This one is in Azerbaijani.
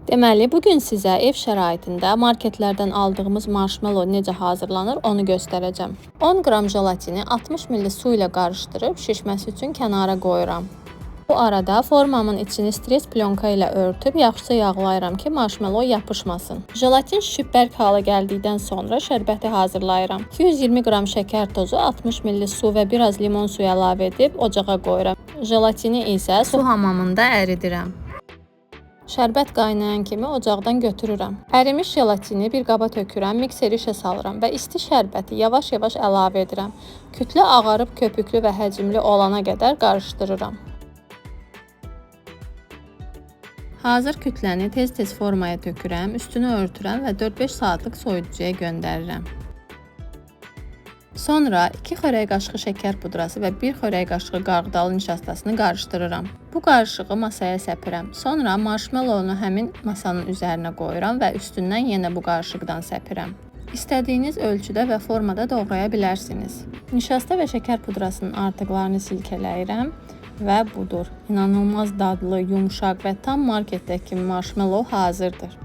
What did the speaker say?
Deməli, bugün sizə ev şəraitində marketlərdən aldığımız marshmallow necə hazırlanır onu göstərəcəm. 10 qram jelatini 60 ml su ilə qarışdırıb şişməsi üçün kənara qoyuram. Bu arada formamın içini stres plyonka ilə örtüb yaxşıca yağlayıram ki, marshmallow yapışmasın. Jelatin şişib bərk hala gəldikdən sonra şərbəti hazırlayıram. 220 qram şəkər tozu, 60 ml su və biraz limon suyu əlavə edib ocağa qoyuram. Jelatini isə su hamamında əridirəm. Şərbət qaynayan kimi ocaqdan götürürəm. Ərimiş jelatini bir qaba tökürəm, mikseri işə salıram və isti şərbəti yavaş-yavaş əlavə edirəm. Kütlə ağarıb köpüklü və həcmli olana qədər qarışdırıram. Hazır kütləni tez-tez formaya tökürəm, üstünü örtürəm və 4-5 saatlıq soyuducuya göndərirəm. Sonra 2 xörək qaşığı şəkər pudrası və 1 xörək qaşığı qarğıdalı nişastasını qarışdırıram. Bu qarışığı masaya səpirəm. Sonra marshmallowunu həmin masanın üzərinə qoyuram və üstündən yenə bu qarışıqdan səpirəm. İstədiyiniz ölçüdə və formada doğraya bilərsiniz. Nişasta və şəkər pudrasının artıqlarını silkələyirəm və budur. İnanılmaz dadlı, yumşaq və tam marketdəki marshmallow hazırdır.